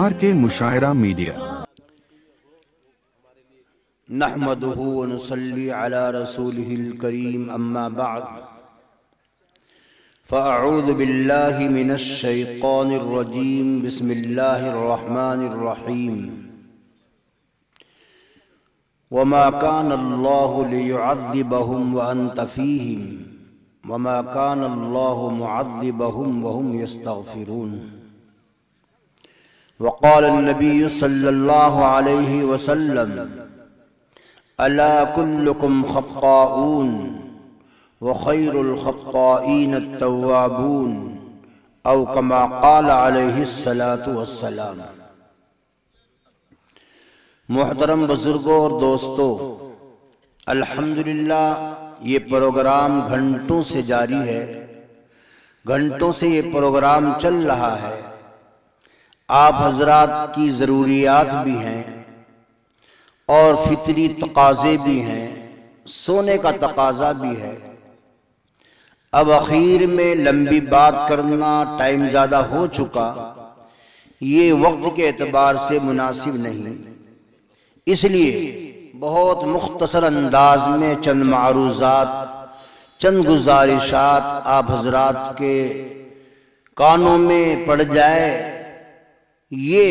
R K मुशायरा media नहमदुहु व नुसल्ली अला रसूलिहिल करीम अम्मा बअद फ़अऊज़ु बिल्लाहि मिनश शैतानिर रजीम बिस्मिल्लाहिर रहमानिर रहीम वमा कान अल्लाहु लियुअज़्ज़िबहुम व अंत फ़ीहिम वमा कान अल्लाहु मुअज़्ज़िबहुम व हुम यस्तग़फ़िरून वक़ाल नबी सल्लल्लाहु अलैहि वसल्लम अला कुल्लुकुम ख़त्ताऊन व खैरुल ख़त्ताईन अत-तव्वाबून औ कमा क़ाल अलैहिस्सलातु वस्सलाम। मुहतरम बुजुर्गों और दोस्तों, अल्हम्दुलिल्लाह ये प्रोग्राम घंटों से जारी है, घंटों से ये प्रोग्राम चल रहा है। आप हजरात की ज़रूरियात भी हैं और फितरी तकाज़े भी हैं, सोने का तकाज़ा भी है। अब आखिर में लंबी बात करना, टाइम ज़्यादा हो चुका, ये वक्त के एतबार से मुनासिब नहीं, इसलिए बहुत मुख्तसर अंदाज में चंद मारूज़ात, चंद गुजारिशात आप हजरात के कानों में पड़ जाए, ये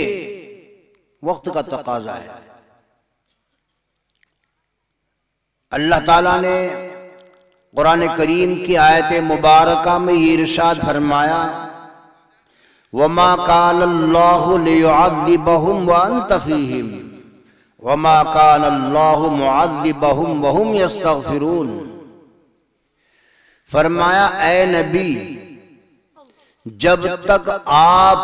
वक्त का तकाजा है। अल्लाह ताला ने कुरान करीम की आयत मुबारका में ये इरशाद फरमाया, वमा कान अल्लाहु लियुअज़्ज़िबहुम व अंत फ़ीहिम वमा कान अल्लाहु मुअज़्ज़िबहुम व हुम यस्तग़फ़िरून। फरमाया, ऐ नबी, जब तक आप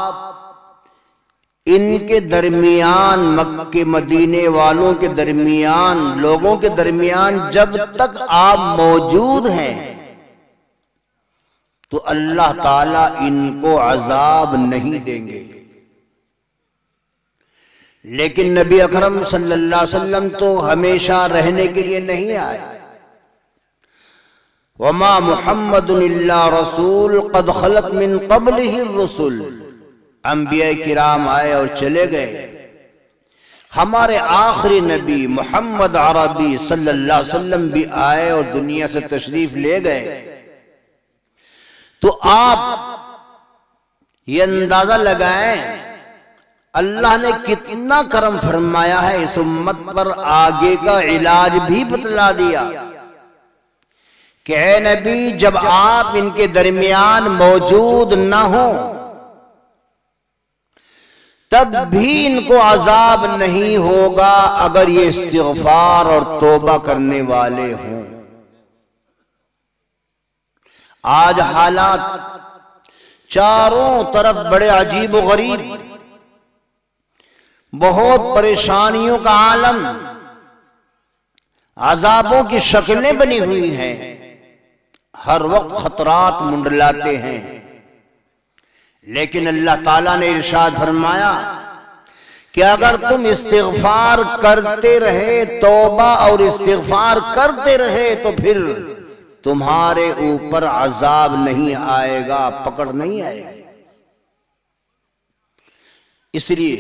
इनके दरमियान, मक्के मदीने वालों के दरमियान, लोगों के दरमियान जब तक आप मौजूद हैं तो अल्लाह ताला इनको अजाब नहीं देंगे। लेकिन नबी अकरम सल्लल्लाहु अलैहि वसल्लम तो हमेशा रहने के लिए नहीं आए। वमा मुहम्मदुन इल्ला रसूल क़द खलत मिन क़ब्लिहि रुसुल। अंबिया किराम आए और चले गए, हमारे आखिरी नबी मोहम्मद अरबी सल्लल्लाहु अलैहि वसल्लम भी आए और दुनिया से तशरीफ ले गए। तो आप ये अंदाजा लगाएं अल्लाह ने कितना करम फरमाया है इस उम्मत पर। आगे का इलाज भी बतला दिया कि ऐ नबी, जब आप इनके दरमियान मौजूद न हो तब भी इनको अजाब नहीं होगा अगर ये इस्तिग़फ़ार और तौबा करने वाले हों। आज हालात चारों तरफ बड़े अजीब व गरीब, बहुत परेशानियों का आलम, अजाबों की शक्लें बनी हुई हैं, हर वक्त खतरात मुंडलाते हैं। लेकिन अल्लाह ताला ने इरशाद फरमाया कि अगर तुम इस्तिग़फ़ार करते रहे, तौबा और इस्तिग़फ़ार करते रहे तो फिर तुम्हारे ऊपर अजाब नहीं आएगा, पकड़ नहीं आएगी। इसलिए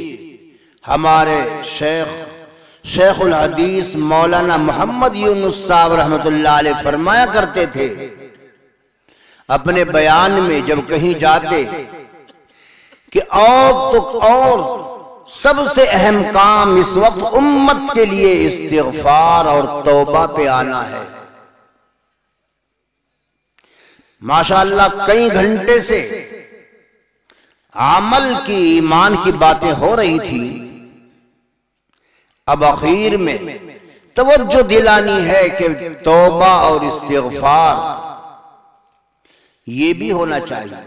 हमारे शेखुल हदीस मौलाना मोहम्मद यूनुस साहब रहमतुल्लाह अलैह फरमाया करते थे अपने बयान में जब कहीं जाते कि और सबसे अहम काम इस वक्त उम्मत के लिए इस्तिग़फ़ार और तौबा पे आना है। माशाअल्लाह कई घंटे से अमल की, ईमान की बातें हो रही थी। अब आखिर में तवज्जो दिलानी है कि तौबा और इस्तिग़फ़ार ये भी होना चाहिए।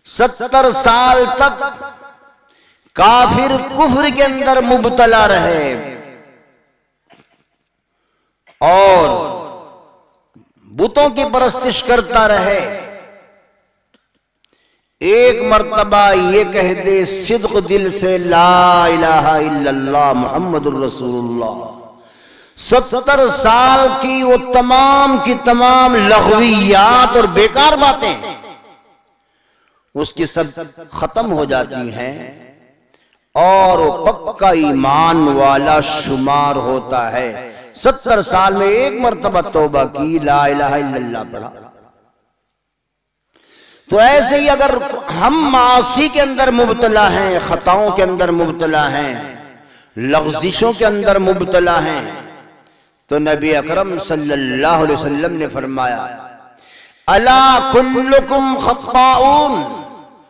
70 साल तक काफिर कुफ्र के अंदर मुब्तला रहे और बुतों की परस्तिश करता रहे। एक मर्तबा ये कह दे सिद्क़ दिल से ला इलाहा इल्लल्लाह मुहम्मदुर रसूलुल्लाह 70 साल की वो तमाम की तमाम लग़वियात और बेकार बातें उसकी सब खत्म हो जाती हैं और वो पक्का ईमान वाला शुमार होता है। 70 साल में एक मर्तबा तौबा की, ला इलाहा इल्लल्लाह पढ़ा। तो ऐसे ही अगर हम मासी के अंदर मुब्तला हैं, खताओं के अंदर मुब्तला हैं, लग़्ज़िशों के अंदर मुब्तला हैं, तो नबी अकरम सल्लल्लाहु अलैहि वसल्लम ने फरमाया, अला कुल्लुकुम खत्ताऊन,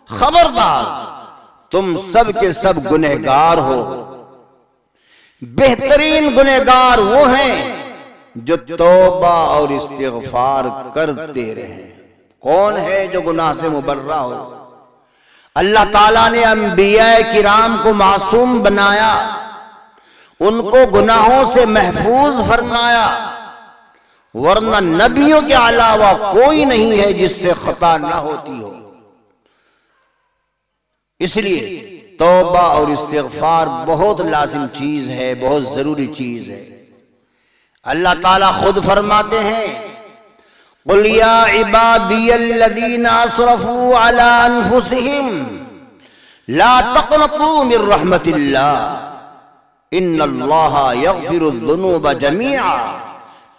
खबरदार तुम सब के सब गुनहगार हो। बेहतरीन गुनहगार वो हैं जो तौबा और इस्तिग़फ़ार करते रहे। कौन है जो गुनाह से मुबर्रा हो? अल्लाह ताला ने अंबिया किराम को मासूम बनाया, उनको गुनाहों से महफूज फरमाया, वरना नबियों के अलावा कोई नहीं है जिससे खता ना होती हो। इसलिए तौबा और इस्तिग़फ़ार बहुत लाज़िम चीज है, बहुत जरूरी चीज है। अल्लाह ताला खुद फरमाते हैं, क़ुल या इबादियल्लज़ीना अस्रफ़ू अला अनफुसिहिम ला तक़नतू मिर रहमतिल्लाह इन्नल्लाहा यग़फ़िरुज़्ज़ुनूब जमीआ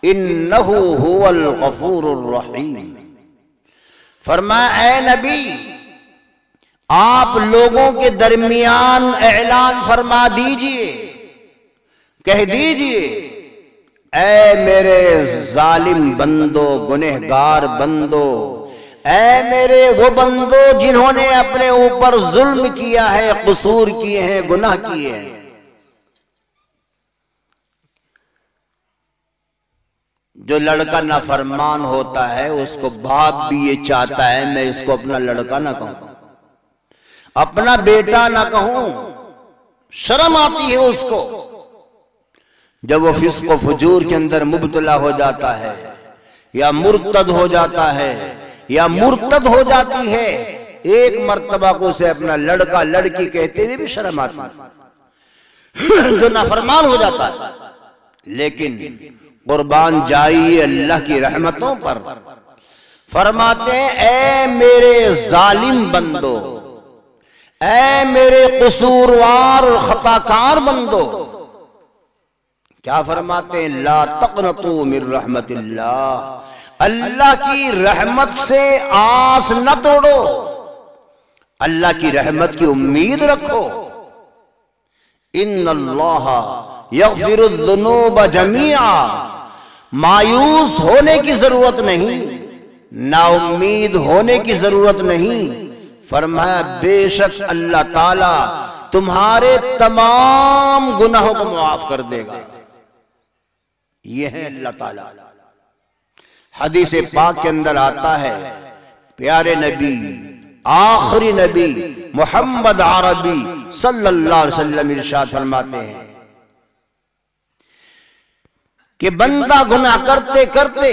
इन्नहु हुवल गफ़ूरुर रहीम। फरमाया, ऐ नबी, आप लोगों के दरमियान ऐलान फरमा दीजिए, कह दीजिए, ऐ मेरे जालिम बंदो, गुनहगार बंदो, ऐ मेरे वो बंदो जिन्होंने अपने ऊपर जुल्म किया है, कसूर किए हैं, गुनाह किए हैं। जो लड़का नाफरमान होता है उसको बाप भी ये चाहता है मैं इसको अपना लड़का ना कहूं, अपना बेटा ना कहूं। शर्म आती है उसको जब वो फिस्क व फुजूर के अंदर मुब्तला हो जाता है, या मुर्तद हो जाता है, या मुर्तद हो जाती है। एक मर्तबा को उसे अपना लड़का लड़की कहते हुए भी शर्म आती है जो नाफरमान हो जाता है। लेकिन कुर्बान जाइए अल्लाह की रहमतों पर। फरमाते हैं, ऐ मेरे जालिम बंदो, ऐ मेरे कसूरवार खताकार बंदो। क्या फरमाते हैं? ला तक़नतू मिर रहमतिल्लाह, अल्लाह की रहमत से आस न तोड़ो, अल्लाह की रहमत की उम्मीद रखो। इन्नल्लाहा यग़फ़िरुज़्ज़ुनूब जमीआ, मायूस होने की जरूरत नहीं, नाउम्मीद होने की जरूरत नहीं। फरमाया, बेशक अल्लाह ताला तुम्हारे तमाम गुनाहों को माफ कर देगा। यह है अल्लाह ताला। हदीस पाक के अंदर आता है, प्यारे नबी, आखिरी नबी मोहम्मद अरबी सल्लल्लाहु अलैहि वसल्लम इरशाद फरमाते हैं कि बंदा गुनाह करते करते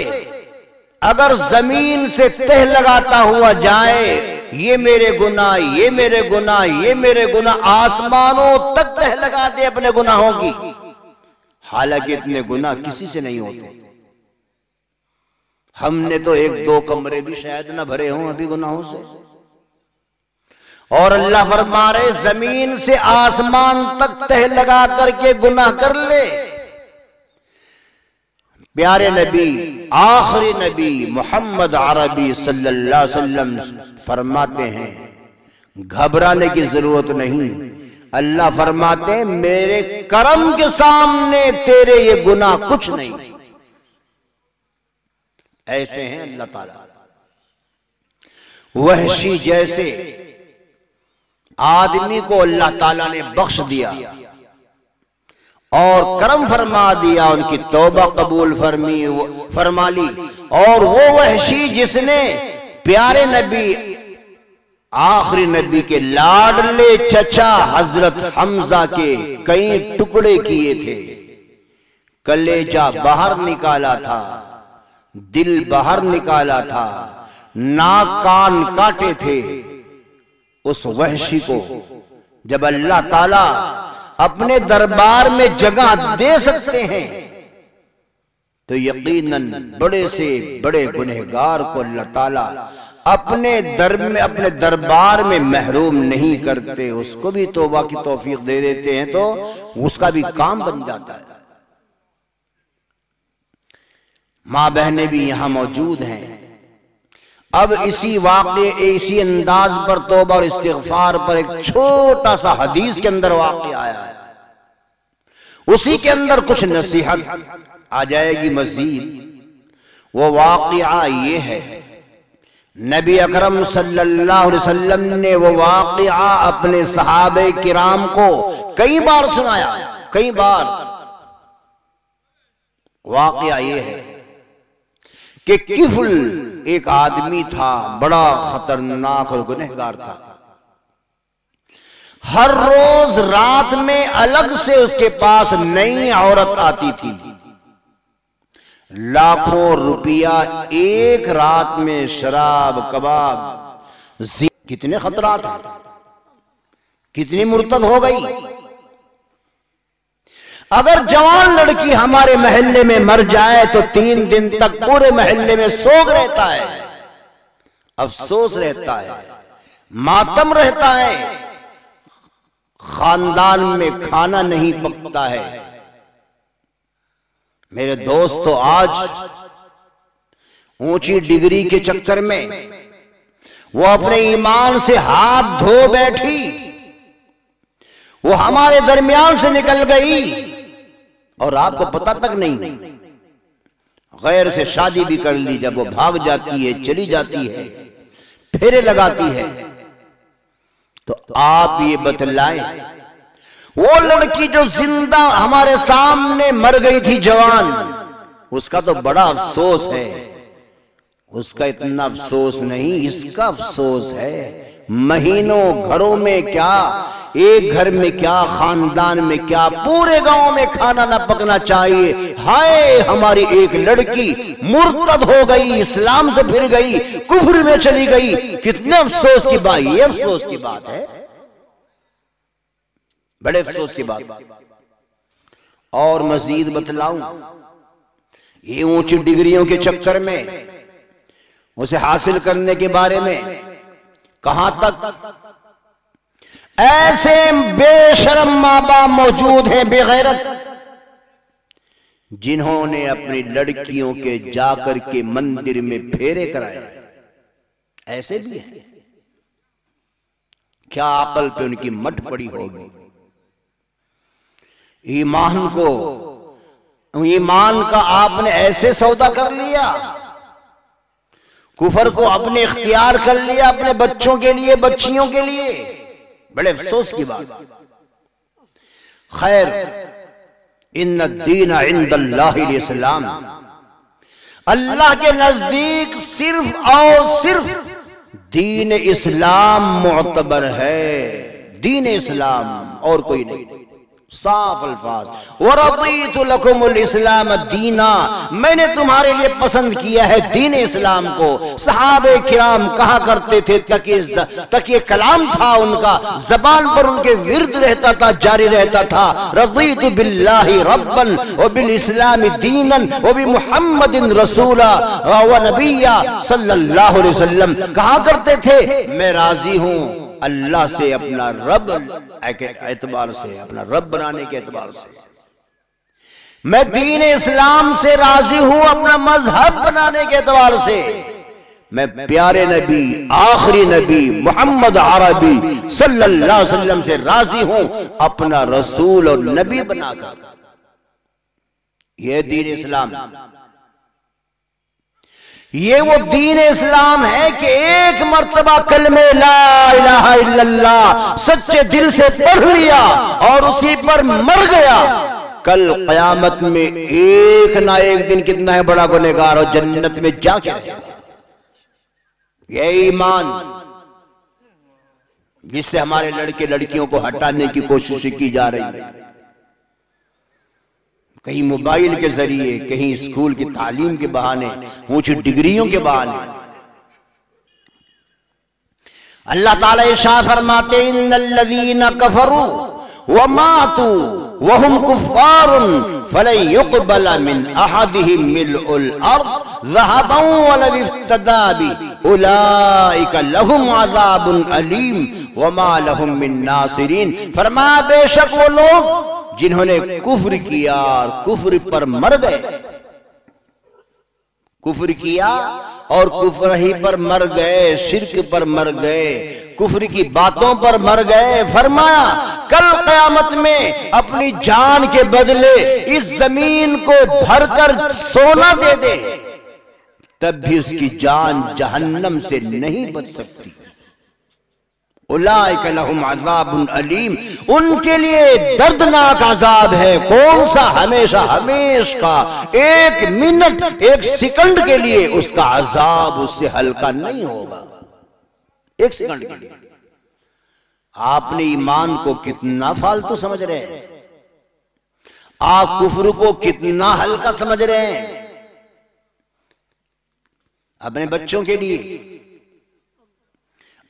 अगर जमीन से तह लगाता हुआ जाए, ये मेरे गुनाह, ये मेरे गुनाह, ये मेरे गुनाह, आसमानों तक तह लगा दे अपने गुनाहों की, हालांकि इतने गुनाह किसी से नहीं होते। हमने तो एक दो कमरे भी शायद ना भरे हों अभी गुनाहों से। और अल्लाह फरमा रहे, जमीन से आसमान तक तह लगा करके गुनाह कर ले। प्यारे नबी, आखिरी नबी मोहम्मद अरबी सल्लल्लाहु अलैहि वसल्लम फरमाते हैं, घबराने की जरूरत नहीं। अल्लाह फरमाते हैं, मेरे करम के सामने तेरे ये गुनाह कुछ नहीं। ऐसे हैं अल्लाह ताला। वहशी जैसे आदमी को अल्लाह ताला ने बख्श दिया और करम फरमा दिया, उनकी तौबा कबूल फरमा ली। और वो वहशी जिसने प्यारे नबी, आखिरी नबी के लाडले चचा हजरत हमजा के कई टुकड़े किए थे, कलेजा बाहर निकाला था, दिल बाहर निकाला था, नाक कान काटे थे, उस वहशी को जब अल्लाह ताला अपने दरबार में जगह दे सकते हैं तो यकीनन बड़े से बड़े गुनहगार को अल्लाह ताला अपने दरबार में महरूम नहीं करते, उसको भी तौबा की तौफीक दे देते हैं तो उसका भी काम बन जाता है। माँ बहनें भी यहां मौजूद हैं। अब इसी वाक़े, इसी अंदाज पर तौबा और इस्तिग़फ़ार पर एक छोटा सा हदीस के अंदर वाक़या आया है, उसी के अंदर कुछ नसीहत आ जाएगी मजीद। वो वाक़या ये है, नबी अकरम सल्लल्लाहु अलैहि वसल्लम ने वो वाक़या अपने सहाबे किराम को कई बार सुनाया, कई बार। वाक़या ये है कि किफल एक आदमी था, बड़ा खतरनाक और गुनहगार था। हर रोज रात में अलग से उसके पास नई औरत आती थी। लाखों रुपया एक रात में शराब, कबाब, कितने खतरात हैं, कितनी मुर्तद हो गई। अगर जवान लड़की हमारे मोहल्ले में मर जाए तो 3 दिन तक पूरे मोहल्ले में सोग रहता है, अफसोस रहता है, मातम रहता है, खानदान में खाना नहीं पकता है। मेरे दोस्तों, आज ऊंची डिग्री के चक्कर में वो अपने ईमान से हाथ धो बैठी, वो हमारे दरमियान से निकल गई और आपको पता तक नहीं। गैर से शादी भी कर ली, जब वो भाग जाती है, चली जाती है, फेरे लगाती है, तो आप ये बतलाएं, वो लड़की जो जिंदा हमारे सामने मर गई थी जवान, उसका तो बड़ा अफसोस है। उसका इतना अफसोस नहीं, इसका अफसोस है। महीनों घरों में क्या, एक घर में क्या, खानदान में क्या, पूरे गांव में खाना ना पकना चाहिए। हाय, हमारी एक लड़की मुर्तद हो गई, इस्लाम से फिर गई, कुफ्र में चली गई। कितने अफसोस की बात, ये अफसोस की बात है, बड़े अफसोस की बात। और मजीद बतलाऊं, ये ऊंची डिग्रियों के चक्कर में, उसे हासिल करने के बारे में कहां तक ऐसे बेशरम माँ बाप मौजूद हैं, बेगैरत, जिन्होंने अपनी लड़कियों के जाकर के मंदिर में फेरे कराए। ऐसे भी हैं। क्या अकल पे उनकी मट पड़ी होगी। ईमान को, ईमान का आपने ऐसे सौदा कर लिया, कुफर को अपने इख्तियार कर लिया, अपने बच्चों के लिए, बच्चियों के लिए। बड़े अफसोस की बात। खैर, इन्न दीन इंदल्लाहिल इस्लाम, अल्लाह के नजदीक सिर्फ और सिर्फ दीन इस्लाम मुअतबर है, दीन इस्लाम और कोई नहीं। साफ अल्फाज, वरदीतु लकुमुल इस्लाम दीना, मैंने तुम्हारे लिए पसंद किया है दीन इस्लाम को। सहाबे किराम कहा करते थे, तकिए कलाम था उनका, जबान पर उनके विर्द रहता था, जारी रहता था। रज़ीतु बिल्लाहि रब्बन व बिल इस्लाम दीनन व बि मुहम्मदिन रसूला व नबिय्या सल्लल्लाहु अलैहि वसल्लम। कहा करते थे, मैं राजी हूं अल्लाह से, अपना रब एतबार से, अपना रब बनाने के एतबार से। मैं दीन इस्लाम से राजी हूं अपना मजहब बनाने के एतबार से। मैं प्यारे नबी, आखिरी नबी मोहम्मद अरबी सल्लल्लाहु अलैहि वसल्लम से राजी हूं अपना रसूल और नबी बनाकर। यह दीन इस्लाम, ये वो दीन इस्लाम है कि एक मर्तबा कलमे ला इलाहा इल्लल्लाह सच्चे दिल से पढ़ लिया और उसी पर मर गया, कल क़यामत में एक ना एक दिन कितना है बड़ा गुनहगार और जन्नत में जाके रहेगा। ये ईमान जिससे हमारे लड़के लड़कियों को हटाने की कोशिश की जा रही है, कहीं मोबाइल के जरिए, कहीं स्कूल की तालीम के बहाने, ऊंची डिग्रियों के बहाने। अल्लाह ताला इरशाद फरमाते, इन्नल्लज़ीना कफरू व मातू वहुम कुफ्फारुन फलन युक़बल मिन अहदिहिम मिल्उल अर्द ज़हबन वलव इफ्तदा बि उलाइका लहुम अज़ाबुन अलीम वमा लहुम मिन नासिरीन। फरमाया बेशक वो लोग जिन्होंने कुफ्र किया और कुफ्र पर मर गए, कुफ्र किया और कुफ्र ही पर मर गए, शिर्क पर मर गए, कुफ्र की बातों पर मर गए। फरमाया कल क़यामत में अपनी जान के बदले इस जमीन को भरकर सोना दे दे, तब भी उसकी जान जहन्नम से नहीं बच सकती। उलाइका लहुम अज़ाबुन अलीम, उनके लिए दर्दनाक अजाब है। कौन सा? हमेशा हमेश का, एक मिनट एक सेकंड के लिए उसका अजाब उससे हल्का नहीं होगा, एक सेकंड के लिए। आपने ईमान को कितना फालतू समझ रहे हैं, आप कुफ्र को कितना हल्का समझ रहे हैं। अपने बच्चों के लिए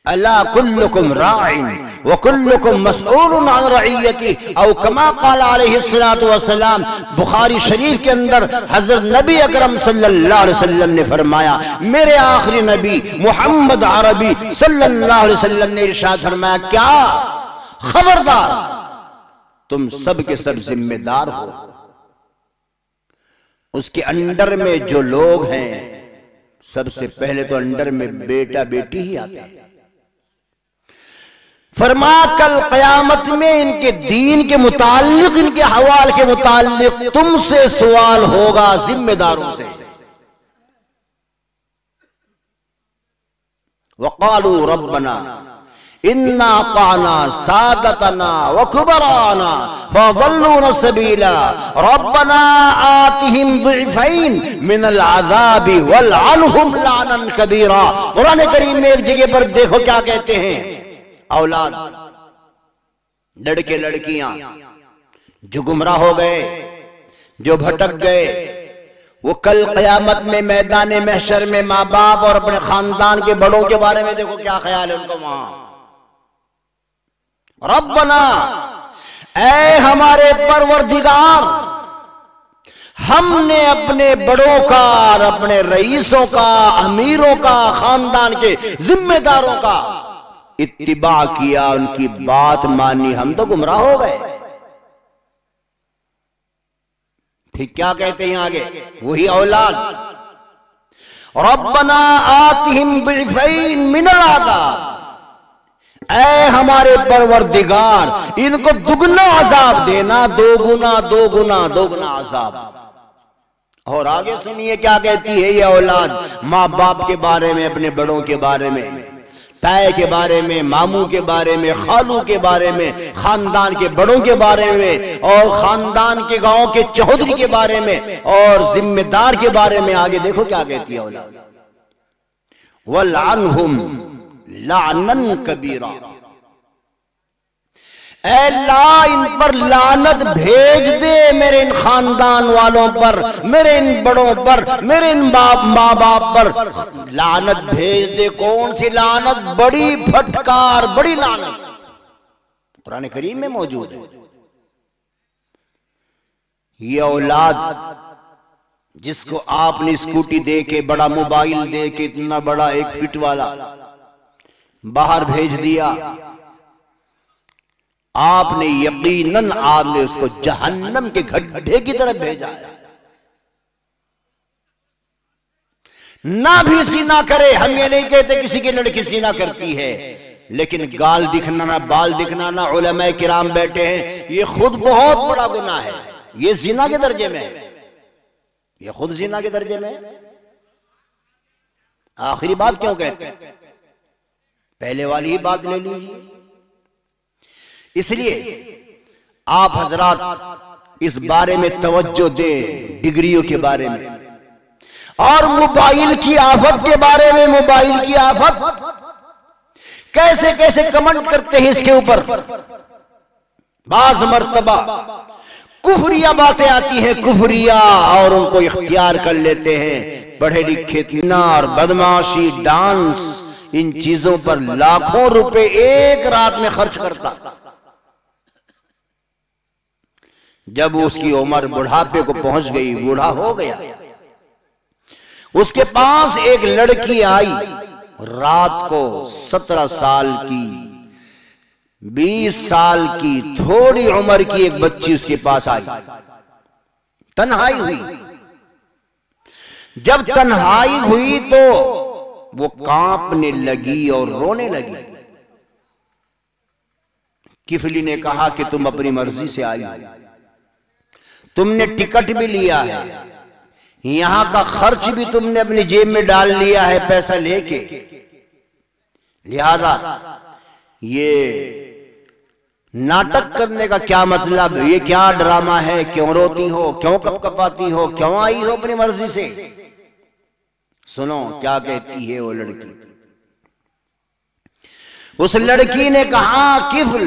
अला कुल्लुकुम राइन व कुल्लुकुम मसऊलुन अन रइयती औ कमा क़ाल अलैहिस्सलातु वस्सलाम। बुखारी शरीफ के अंदर हजरत नबी अकरम सल्लल्लाहु अलैहि वसल्लम ने फरमाया, मेरे आखिरी नबी मोहम्मद अरबी सल्लल्लाहु अलैहि वसल्लम ने इरशाद फरमाया, क्या खबरदार तुम सब के सब जिम्मेदार हो। उसके अंडर में जो लोग हैं, सबसे पहले तो अंडर में बेटा बेटी ही आते हैं। फरमाया कल क़यामत में इनके दीन के मुताल्लिक, इनके हवाल के मुताल्लिक तुमसे सवाल होगा, जिम्मेदारों से। वक़ालू रब्बना इन्ना अताअना सादतना व कुबराना फअज़ल्लूना सबीला रब्बना आतिहिम ज़िफ़ैन मिनल अज़ाबि वलअनहुम लअनन कबीरा। कुरान करीम में एक जगह पर देखो क्या कहते हैं, औलाद, लड़के लड़कियां जो गुमराह हो गए, जो भटक गए, वो कल क़यामत में मैदान महशर में माँ बाप और अपने खानदान के बड़ों के बारे में देखो क्या ख्याल है उनको वहां। रब्बना, ऐ हमारे परवरदिगार, हमने अपने बड़ों का और अपने रईसों का, अमीरों का, खानदान के जिम्मेदारों का इत्तिबा किया, उनकी बात मानी, हम तो गुमराह हो गए। ठीक क्या कहते हैं आगे, वही औलाद, रब्बना आतिहिम ज़िफ़ैन मिनल अज़ाब, ऐ हमारे परवरदिगार इनको दुगना अजाब देना, दोगुना दोगुना दोगुना अजाब। और आगे सुनिए क्या कहती है ये औलाद माँ बाप के बारे में, अपने बड़ों के बारे में, ताए के बारे में, मामू के बारे में, खालू के बारे में, खानदान के बड़ों के बारे में, और खानदान के गांव के चौधरी के बारे में, और जिम्मेदार के बारे में। आगे देखो क्या कहती है औलाद, वलअनहुम लानन कबीरा, ऐ ला इन पर लानत भेज दे, मेरे इन खानदान वालों पर, मेरे इन बड़ों पर, मेरे इन माँ बाप पर लानत भेज दे। कौन सी लानत? बड़ी फटकार, बड़ी लानत कुरान करीम में मौजूद है। ये औलाद जिसको आपने स्कूटी दे के, बड़ा मोबाइल दे के, इतना बड़ा 1 फीट वाला बाहर भेज दिया, आपने यकीनन आपने उसको जहन्नम के गड्ढे की तरफ भेजा है। ना भी सीना करे, हम ये नहीं कहते किसी की लड़की सीना करती है, लेकिन गाल दिखना ना, बाल दिखना ना, उलमा किराम बैठे हैं, ये खुद बहुत बड़ा गुनाह है। ये जिना के दर्जे में है, ये खुद जिना के दर्जे में है। आखिरी बात क्यों कहते हैं, पहले वाली ही बात ले लीजिए। इसलिए आप हजरात इस बारे में तवज्जो दें, डिग्रियों के बारे में और मोबाइल की आफत के बारे में। मोबाइल की आफत कैसे कैसे कमेंट करते हैं इसके ऊपर। बाज़ मर्तबा कुफरिया बातें आती हैं, कुफरिया, और उनको इख्तियार कर लेते हैं। पढ़े लिखे और बदमाशी, डांस, इन चीजों पर लाखों रुपए एक रात में खर्च करता। जब उसकी उम्र बुढ़ापे को पहुंच गई, बूढ़ा हो गया, उसके पास एक लड़की आई रात को, 17 साल की, 20 साल की, थोड़ी उम्र की एक बच्ची उसके पास आई। तन्हाई हुई। जब तन्हाई हुई तो वो कांपने लगी और रोने लगी। किफली ने कहा कि तुम अपनी मर्जी से आई हो, तुमने टिकट भी लिया है, यहां का खर्च भी तुमने अपनी जेब में डाल लिया है पैसा लेके, लिहाजा ये नाटक करने का क्या मतलब, ये क्या ड्रामा है, क्यों रोती हो, क्यों कपकपाती हो, क्यों आई हो अपनी मर्जी से। सुनो क्या कहती है वो लड़की। उस लड़की ने कहा, किफल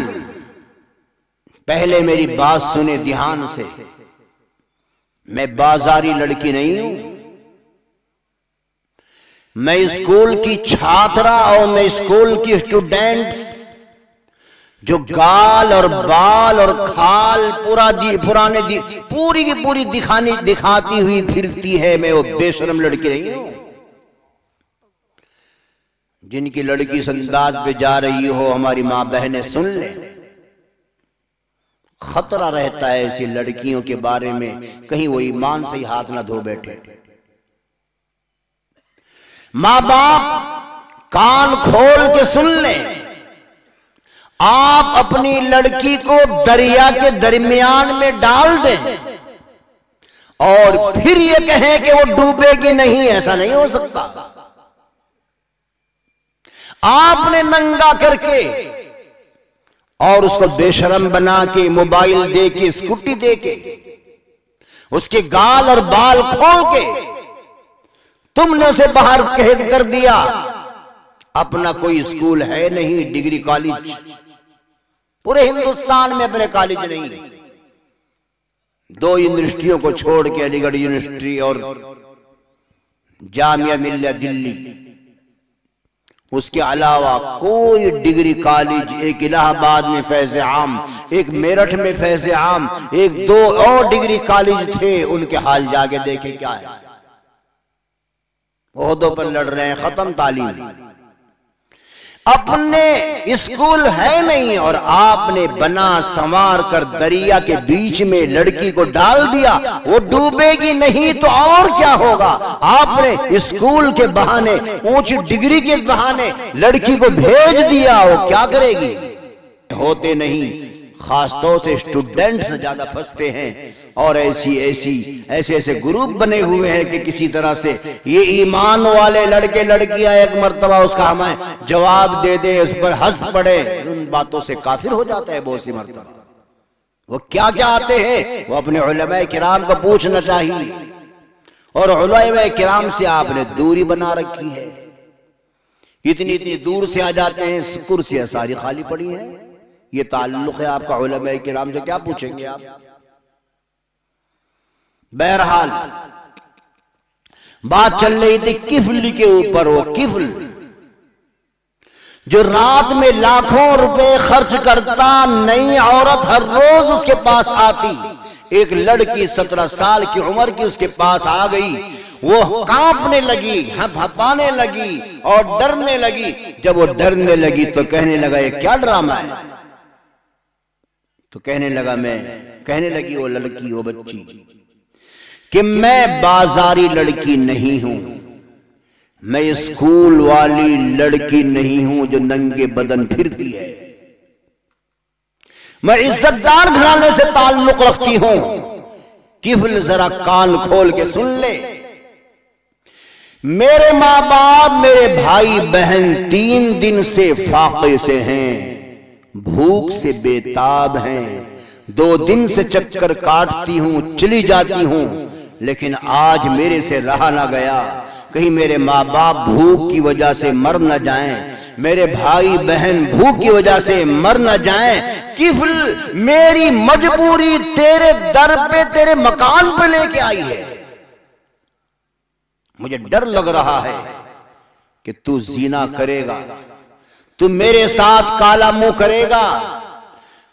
पहले मेरी बात सुने ध्यान से, मैं बाजारी लड़की नहीं हूं, मैं स्कूल की छात्रा और मैं स्कूल की स्टूडेंट जो गाल और बाल और खाल पूरी की पूरी दिखाती हुई फिरती है, मैं वो बेशरम लड़की नहीं हूं। जिनकी लड़की इस अंदाज पे जा रही हो, हमारी मां बहनें सुन ले, खतरा रहता है ऐसी लड़कियों के बारे में, कहीं वो ईमान से ही हाथ ना धो बैठे। मां बाप कान खोल के सुन ले, आप अपनी लड़की को दरिया के दरमियान में डाल दें और फिर ये कहें कि वो डूबेगी नहीं, ऐसा नहीं हो सकता। आपने नंगा करके और उसको बेशरम बना के, मोबाइल दे के, स्कूटी दे के, उसके गाल और बाल खोल के तुमने उसे बाहर कैद कर दिया। अपना कोई स्कूल है नहीं, डिग्री कॉलेज पूरे हिंदुस्तान में अपने कॉलेज नहीं, 2 यूनिवर्सिटियों को छोड़ के, अलीगढ़ यूनिवर्सिटी और जामिया मिल्लिया दिल्ली, उसके अलावा कोई डिग्री कॉलेज, एक इलाहाबाद में फैज़ आम, एक मेरठ में फैज़ आम, 1-2 और डिग्री कॉलेज थे, उनके हाल जाके देखे क्या है। ओहदों पर लड़ रहे हैं, खत्म तालीम, अपने स्कूल है नहीं और आपने बना संवार कर दरिया के बीच में लड़की को डाल दिया। वो डूबेगी नहीं तो और क्या होगा। आपने स्कूल के बहाने, ऊंची डिग्री के बहाने लड़की को भेज दिया, वो क्या करेगी। होते नहीं, खासतौर से स्टूडेंट्स ज्यादा फंसते हैं और ऐसे ग्रुप बने हुए हैं कि किसी तरह से ये ईमान वाले लड़के लड़कियां एक मर्तबा उसका हमें जवाब दे दे, इस पर हंस पड़े, उन बातों से काफिर हो जाता है बहुत सी मर्तबा। वो क्या क्या आते हैं, वो अपने उलमाए किराम को पूछना चाहिए और उलमाए किराम से आपने दूरी बना रखी है। इतनी दूर से आ जाते हैं, कुर्सियां सारी खाली पड़ी हैं, ये ताल्लुक है आपका उलमाए किराम से, क्या पूछेंगे आप। बहरहाल बात चल रही थी किफल के ऊपर। वो किफल जो रात में लाखों रुपए खर्च करता, नई औरत हर रोज उसके पास आती। एक लड़की 17 साल की उम्र की उसके पास आ गई, वो कांपने लगी, हंफाने लगी और डरने लगी। जब वो डरने लगी तो कहने लगा ये क्या ड्रामा है। तो कहने लगी वो लड़की, वो बच्ची, कि मैं बाजारी लड़की नहीं हूं, मैं स्कूल वाली लड़की नहीं हूं जो नंगे बदन फिरती है, मैं इज्जतदार घराने से ताल्लुक रखती हूं। किफल जरा कान खोल के सुन ले, मेरे मां बाप, मेरे भाई बहन 3 दिन से फाके से हैं, भूख से बेताब हैं, 2 दिन से चक्कर काटती हूं, चली जाती हूं, लेकिन आज मेरे से रहा ना गया। कहीं मेरे माँ बाप भूख की वजह से मर न जाएं, मेरे भाई बहन भूख की वजह से मर न जाएं। किफल मेरी मजबूरी तेरे दर पे, तेरे मकान पे लेके आई है। मुझे डर लग रहा है कि तू जीना करेगा, तू मेरे साथ काला मुंह करेगा,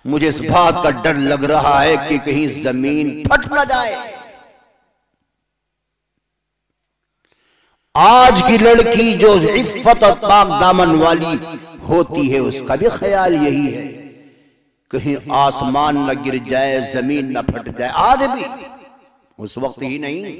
मुझे इस बात का डर लग रहा है कि कहीं जमीन फट ना जाए। आज की लड़की जो इफ्फत और पाक दामन वाली होती है उसका भी ख्याल यही है, कहीं आसमान न गिर जाए, जमीन न फट जाए। आज भी उस वक्त ही नहीं,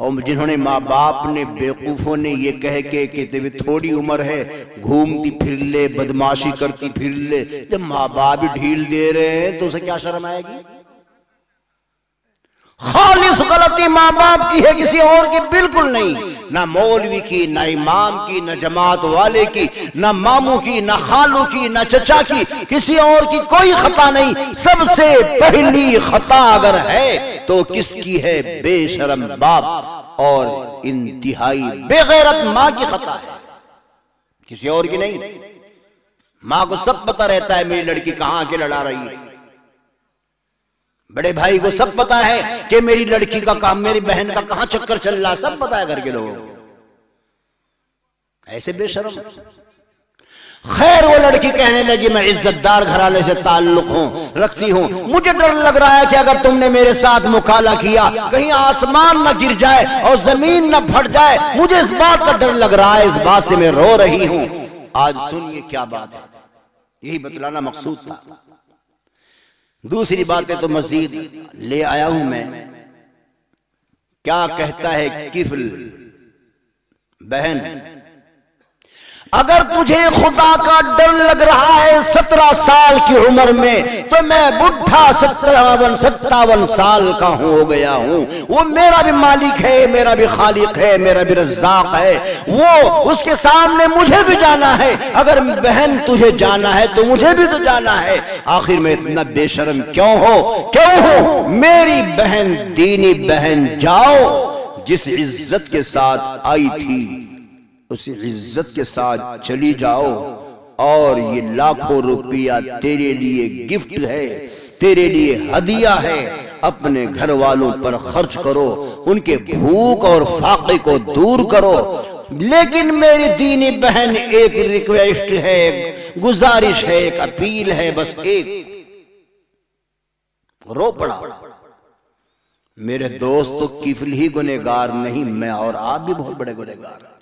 और जिन्होंने माँ बाप ने, बेवकूफों ने ये कह के कि तेरी थोड़ी उम्र है, घूमती फिर ले, बदमाशी करती फिर ले, जब माँ बाप भी ढील दे रहे हैं तो उसे क्या शर्म आएगी? खालिस गलती माँ बाप की है, किसी और की बिल्कुल नहीं। ना मौलवी की, ना इमाम की, ना जमात वाले की, ना मामू की, ना खालू की, ना चचा की, किसी और की कोई खता नहीं। सबसे पहली खता अगर है तो किसकी है? बेशरम बाप और इंतहाई बेगैरत माँ की खता है, किसी और की नहीं। माँ को सब पता रहता है मेरी लड़की कहां के लड़ा रही है, बड़े भाई को सब पता है कि मेरी लड़की का काम, मेरी बहन का कहां चक्कर चल रहा है, सब पता है घर के लोगों को। ऐसे बेशरम। खैर वो लड़की कहने लगी मैं इज्जतदार घराने से ताल्लुक रखती हूं, मुझे डर लग रहा है कि अगर तुमने मेरे साथ मुकाला किया कहीं आसमान न गिर जाए और जमीन न फट जाए, मुझे इस बात का डर लग रहा है, इस बात से मैं रो रही हूं। आज सुनिए क्या बात है, यही बतलाना मकसूद था। दूसरी बातें तो मजीद ले आया हूं मैं। क्या कहता है किफल बहन, अगर तुझे खुदा का डर लग रहा है 17 साल की उम्र में, तो मैं बुढ़ा 57 साल का हो गया हूं। वो मेरा भी मालिक है, मेरा भी खालिक है, मेरा भी रज़्ज़ाक़ है, वो उसके सामने मुझे भी जाना है। अगर बहन तुझे जाना है तो मुझे भी तो जाना है। आखिर में इतना बेशर्म क्यों हो? मेरी बहन, दीनी बहन, जाओ, जिस इज्जत के साथ आई थी उसी इज्जत के साथ चली जाओ, और ये लाखों रुपया तेरे लिए गिफ्ट है, तेरे लिए हदिया है। अपने घर वालों पर खर्च करो, उनके भूख और फाके को दूर करो। लेकिन मेरी दीनी बहन, एक रिक्वेस्ट है, एक गुजारिश है, एक अपील है, बस एक। रो पड़ा। मेरे दोस्त तो किफल ही गुनहगार नहीं, मैं और आप भी बहुत बड़े गुनहगार।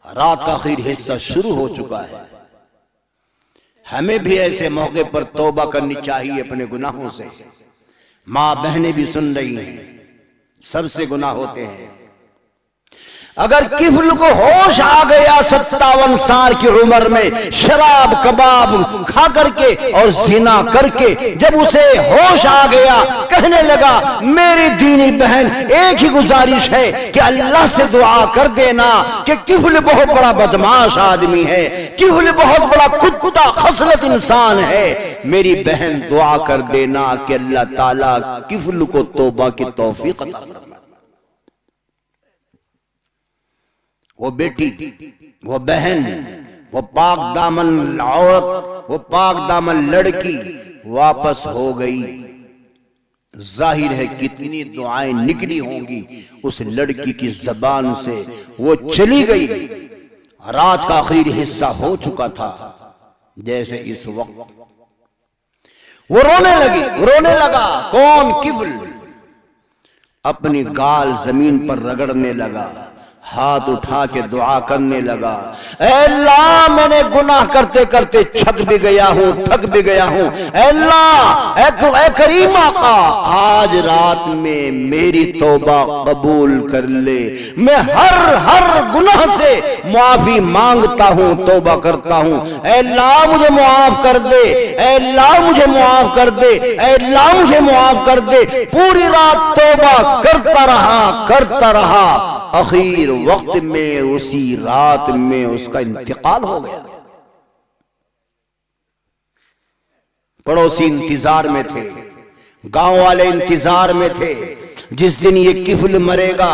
रात का आखिरी हिस्सा शुरू हो चुका है, हमें भी ऐसे मौके पर तौबा करनी चाहिए अपने गुनाहों से। मां बहनें भी सुन रही हैं, सबसे गुनाह होते हैं। अगर किफल को होश आ गया 57 साल की उम्र में, शराब कबाब खा करके और जिना करके, जब उसे होश आ गया, कहने लगा मेरी दीनी बहन, एक ही गुजारिश है कि अल्लाह से दुआ कर देना कि किफल बहुत बड़ा बदमाश आदमी है, किफल बहुत बड़ा कुत्ता खसलत इंसान है। मेरी बहन दुआ कर देना कि अल्लाह ताला किफल को तौबा की तौफीक अता फरमाए। वो बेटी, वो बहन, वो पाक दामन औरत, वो पाक दामन लड़की वापस हो गई। जाहिर है कितनी दुआएं निकली होंगी उस लड़की की जबान से। वो चली गई, रात का आखिरी हिस्सा हो चुका था। जैसे इस वक्त वो रोने लगी, रोने लगा। कौन? किफल। अपनी गाल जमीन पर रगड़ने लगा, हाथ उठा के दुआ करने लगा, ऐ अल्लाह मैंने गुनाह करते करते छक भी गया हूं, थक भी गया हूं। ऐ अल्लाह, ऐ करीम आका, आज रात में मेरी तौबा कबूल कर ले। मैं हर गुनाह से मुआफी मांगता हूं, तौबा करता हूं। ऐ अल्लाह मुझे मुआफ कर दे, ऐ अल्लाह मुझे मुआफ कर दे, ऐ अल्लाह मुझे मुआफ कर दे। पूरी रात तौबा करता रहा। आखिर वक्त में, उसी रात में उसका इंतकाल हो गया। पड़ोसी इंतजार में थे, गांव वाले इंतजार में थे। जिस दिन ये किफल मरेगा,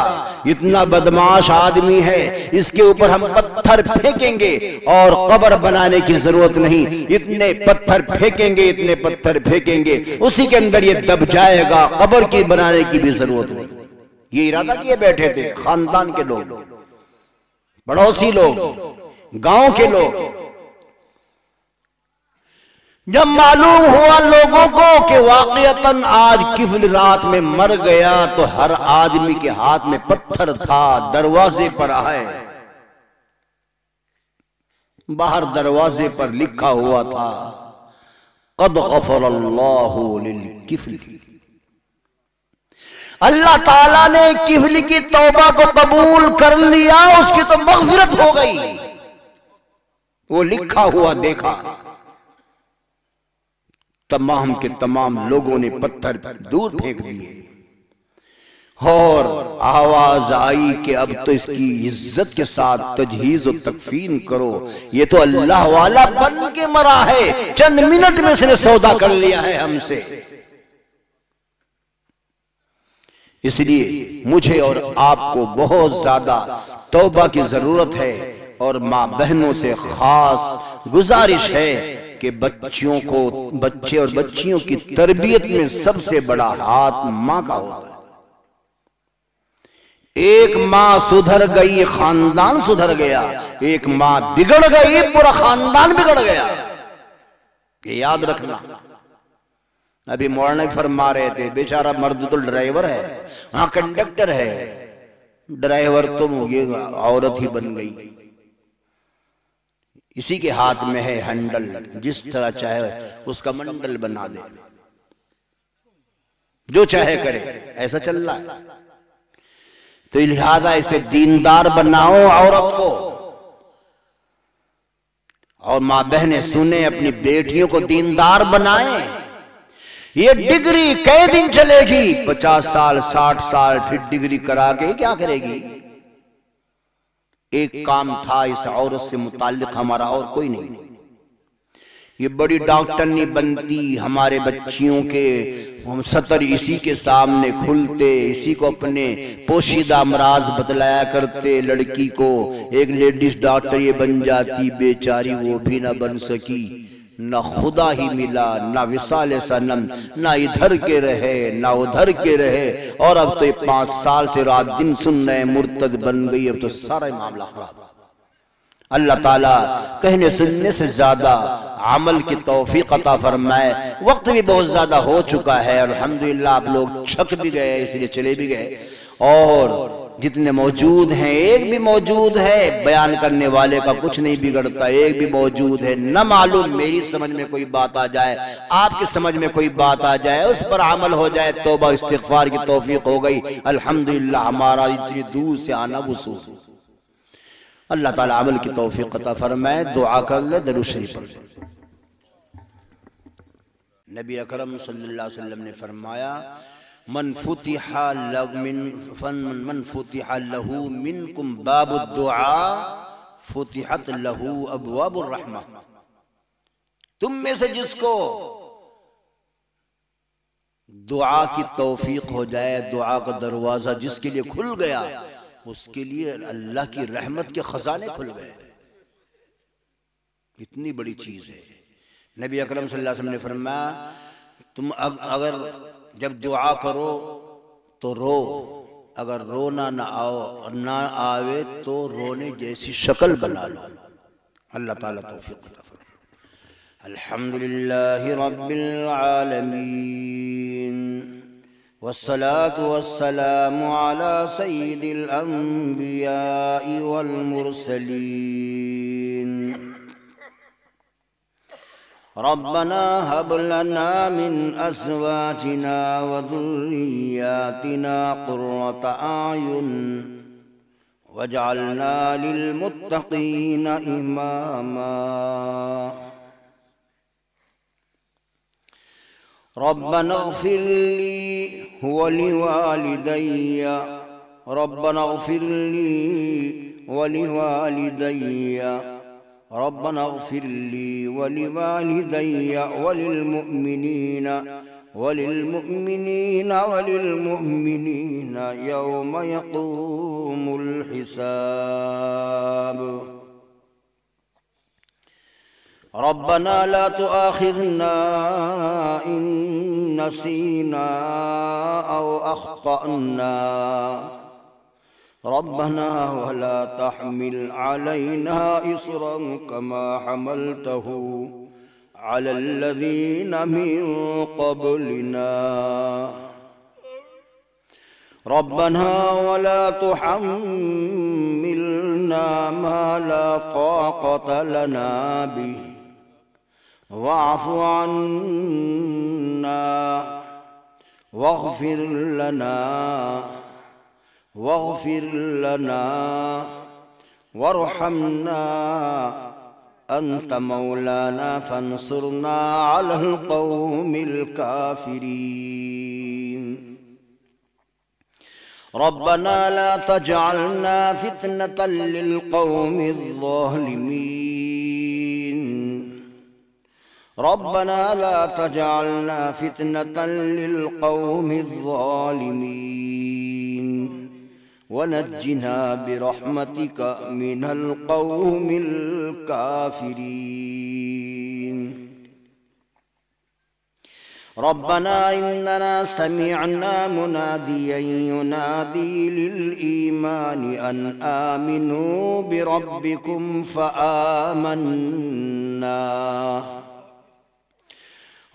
इतना बदमाश आदमी है, इसके ऊपर हम पत्थर फेंकेंगे और कब्र बनाने की जरूरत नहीं। इतने पत्थर फेंकेंगे, इतने पत्थर फेंकेंगे, उसी के अंदर ये दब जाएगा, कब्र की बनाने की भी जरूरत नहीं। ये इरादा किए बैठे थे खानदान के लोग, पड़ोसी लोग, गांव के लोग। जब मालूम हुआ लोगों को कि वाक़ियतन आज किफल रात में मर गया, तो हर आदमी के हाथ में पत्थर था, दरवाजे पर आए, बाहर दरवाजे पर लिखा हुआ था क़द ग़फ़रल्लाहु लिल-किफ़ली। अल्लाह ताला ने किफली की तौबा को कबूल कर लिया, उसकी तो मग़फ़िरत हो गई। वो लिखा हुआ देखा, तमाम के तमाम लोगों ने पत्थर दूर फेंक दिए और आवाज आई कि अब तो इसकी इज्जत के साथ तजहीज और तकफीन करो। ये तो अल्लाह वाला बन के मरा है, चंद मिनट में इसने सौदा कर लिया है हमसे। इसलिए मुझे और आपको बहुत ज्यादा तौबा की जरूरत है और माँ बहनों से खास गुजारिश है कि बच्चे और बच्चियों की तरबियत में सबसे बड़ा हाथ माँ का होता है। एक माँ सुधर गई खानदान सुधर गया, एक माँ बिगड़ गई पूरा खानदान बिगड़ गया। ये याद रखना। अभी मौलाना फरमा रहे थे, बेचारा मर्द तो ड्राइवर है, हाँ कंडक्टर है, ड्राइवर तो ये औरत ही बन गई। इसी के हाथ में है हैंडल, जिस तरह चाहे उसका मंडल बना दे, जो चाहे करे, ऐसा चल रहा है। तो लिहाजा इसे दीनदार बनाओ औरत को। और मां बहनें सुने, अपनी बेटियों को दीनदार बनाएं। ये डिग्री कई दिन चलेगी, 50 साल 60 साल, फिर डिग्री करा के क्या करेगी। एक काम था इस औरत से मुताल्लिक हमारा, और कोई नहीं। ये बड़ी डॉक्टर नहीं बनती, हमारे बच्चियों के हम सतर इसी के सामने खुलते, इसी को अपने पोशीदा अमराज बतलाया करते। लड़की को एक लेडीज डॉक्टर ये बन जाती, बेचारी वो भी ना बन सकी, ना खुदा ही मिला, ना विसाल सनम, ना इधर के रहे ना उधर के रहे। और अब तो ये 5 साल से रात दिन सुन रहे मुर्तद बन गई, अब तो सारा मामला खराब। अल्लाह ताला कहने सुनने से ज्यादा अमल की तौफीक अता फरमाए। वक्त भी बहुत ज्यादा हो चुका है, अल्हम्दुलिल्लाह आप लोग छक भी गए, इसलिए चले भी गए। और जितने मौजूद हैं, एक भी मौजूद है, बयान करने वाले का कुछ नहीं बिगड़ता, एक भी मौजूद है। न मालूम मेरी समझ में कोई बात आ जाए, आपकी समझ में कोई बात आ जाए, उस पर अमल हो जाए, तौबा इस्तिग़फ़ार की तौफीक हो गई। अल्हम्दुलिल्लाह हमारा इतनी दूर से आना वसूल। अल्लाह ताला अमल की तौफीक अता फरमाए। दुआ कर ले, दरूद शरीफ पढ़ ले। नबी अकरम सल्लल्लाहु अलैहि वसल्लम ने फरमाया, मन फुतिहा लहू मिनकुम बाबुद दुआ फुतिहत लहू अबवाबुर रहमा। तुम में से जिसको दुआ की तौफीक हो जाए, दुआ का दरवाजा जिसके लिए खुल गया, उसके लिए अल्लाह की रहमत के खजाने खुल गए। इतनी बड़ी चीज है। नबी अकरम सल्लल्लाहु अलैहि वसल्लम ने फरमाया, तुम अगर जब दुआ करो तो रो, अगर रोना ना आवे तो रोने जैसी शक्ल बना लो। अल्लाह ताला तौफीक अता फरमाए। अल्हम्दुलिल्लाहि रब्बिल आलमीन वस्सलातु वस्सलामु अला सय्यिदिल अंबियाइ वल मुरसलीन। रब्बना हब लना मिन अज़वाजिना व ज़ुर्रिय्यातिना क़ुर्रता अयुन वजअलना लिल मुत्तक़ीना इमामा। रब्बना इग़फ़िर ली व लिवालिदैया, रब्बना इग़फ़िर ली व लिवालिदैया, रब्बना इग़फ़िर ली व लिवालिदैया व लिलमुअ्मिनीना यौम यक़ूमुल हिसाब। रब्बना ला तुआखिज़ना इन नसीना औ अख़्तअना, रब्बना वला तहमिल अलैना इसरन कमा हमलतहु अलल्लज़ीन मिन क़ब्लिना रब्बना वला तुहम्मिलना मा ला ताक़त लना बिही वाफ़ु अन्ना वग़फ़िर लना वरहमना अंत मौलाना फंसुरना अलल क़ौमिल काफ़िरीन। रब्बना ला तजअलना फितनतल लिल क़ौमिज़ ज़ालिमीन। रब्बना ला तजअलना फितनतल लिल क़ौमिज़ ज़ालिमीन वनज्जिना बिरहमतिका मिनल क़ौमिल काफ़िरीन। रब्बना इन्नना समिअना मुनादियन युनादी लिल ईमानि अन आमिनू बिरब्बिकुम फ़आमन्ना।